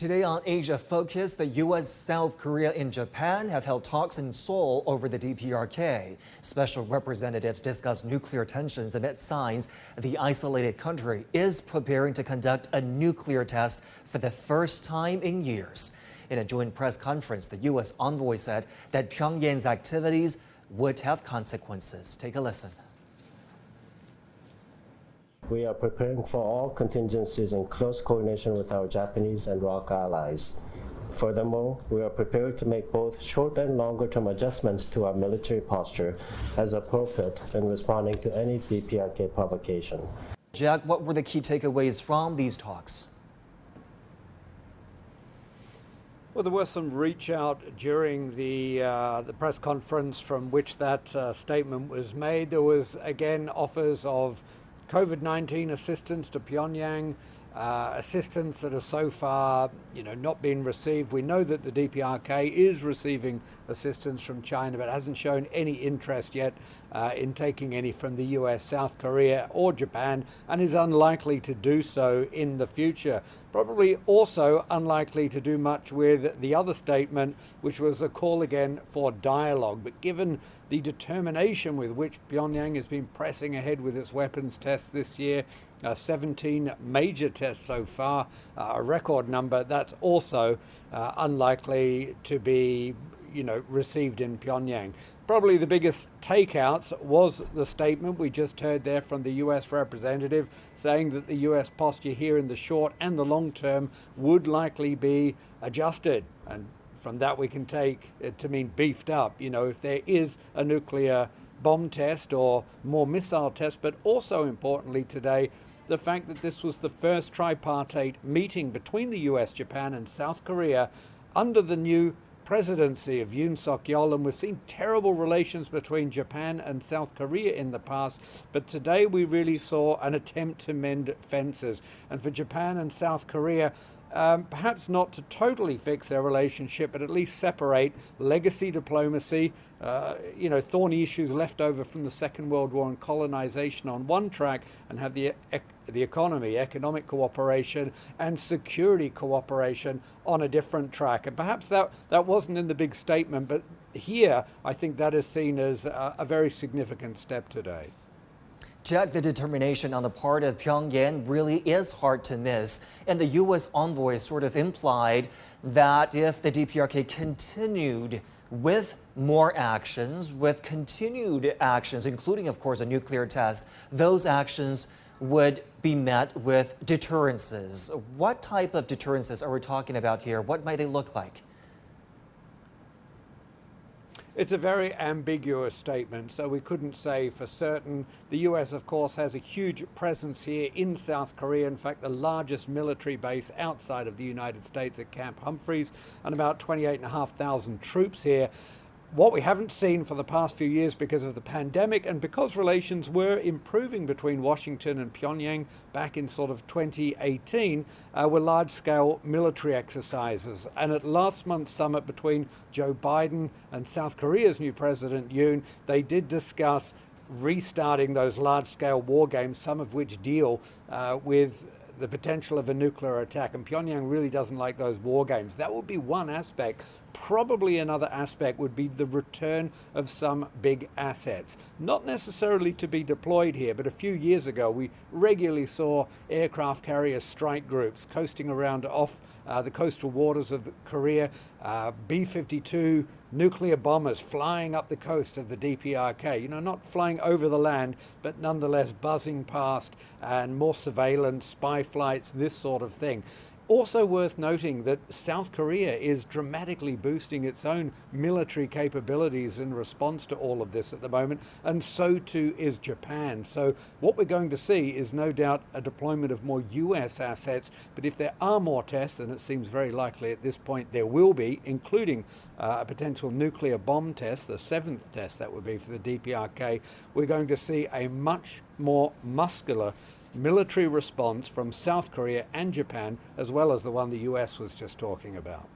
Today on Asia Focus, the U.S., South Korea, and Japan have held talks in Seoul over the DPRK. Special representatives discuss nuclear tensions amid signs the isolated country is preparing to conduct a nuclear test for the first time in years. In a joint press conference, the U.S. envoy said that Pyongyang's activities would have consequences. Take a listen. We are preparing for all contingencies in close coordination with our Japanese and ROC allies. Furthermore, we are prepared to make both short and longer-term adjustments to our military posture as appropriate in responding to any DPRK provocation. Jack, what were the key takeaways from these talks? Well, there was some reach out during the press conference from which that statement was made. There was, again, offers of COVID-19 assistance to Pyongyang, assistance that has so far, not been received. We know that the DPRK is receiving assistance from China, but hasn't shown any interest yet in taking any from the US, South Korea, or Japan, and is unlikely to do so in the future. Probably also unlikely to do much with the other statement, which was a call again for dialogue. But given the determination with which Pyongyang has been pressing ahead with its weapons tests this year, 17 major tests so far, a record number, that's also unlikely to be received in Pyongyang. Probably the biggest takeouts was the statement we just heard there from the US representative saying that the US posture here in the short and the long term would likely be adjusted. And from that we can take it to mean beefed up, if there is a nuclear bomb test or more missile test, but also importantly today, the fact that this was the first tripartite meeting between the US, Japan and South Korea under the new presidency of Yoon Suk-yeol, and we've seen terrible relations between Japan and South Korea in the past, but today we really saw an attempt to mend fences. And for Japan and South Korea, perhaps not to totally fix their relationship, but at least separate legacy diplomacy, thorny issues left over from the Second World War and colonization on one track, and have the economy, economic cooperation and security cooperation on a different track. And perhaps that wasn't in the big statement, but here I think that is seen as a very significant step today. Jack, the determination on the part of Pyongyang really is hard to miss. And the U.S. envoy sort of implied that if the DPRK continued with more actions, with continued actions, including, of course, a nuclear test, those actions would be met with deterrences. What type of deterrences are we talking about here? What might they look like? It's a very ambiguous statement, so we couldn't say for certain. The US, of course, has a huge presence here in South Korea. In fact, the largest military base outside of the United States at Camp Humphreys, and about 28,500 troops here. What we haven't seen for the past few years because of the pandemic and because relations were improving between Washington and Pyongyang back in sort of 2018 were large-scale military exercises. And at last month's summit between Joe Biden and South Korea's new president Yoon, they did discuss restarting those large-scale war games, some of which deal with the potential of a nuclear attack. And Pyongyang really doesn't like those war games. That would be one aspect. Probably another aspect would be the return of some big assets. Not necessarily to be deployed here, but a few years ago we regularly saw aircraft carrier strike groups coasting around off the coastal waters of Korea, B-52 nuclear bombers flying up the coast of the DPRK, not flying over the land, but nonetheless buzzing past, and more surveillance, spy flights, this sort of thing. Also worth noting that South Korea is dramatically boosting its own military capabilities in response to all of this at the moment, and so too is Japan. So what we're going to see is no doubt a deployment of more US assets, but if there are more tests, and it seems very likely at this point there will be, including a potential nuclear bomb test, the 7th test that would be for the DPRK, we're going to see a much more muscular military response from South Korea and Japan, as well as the one the US was just talking about.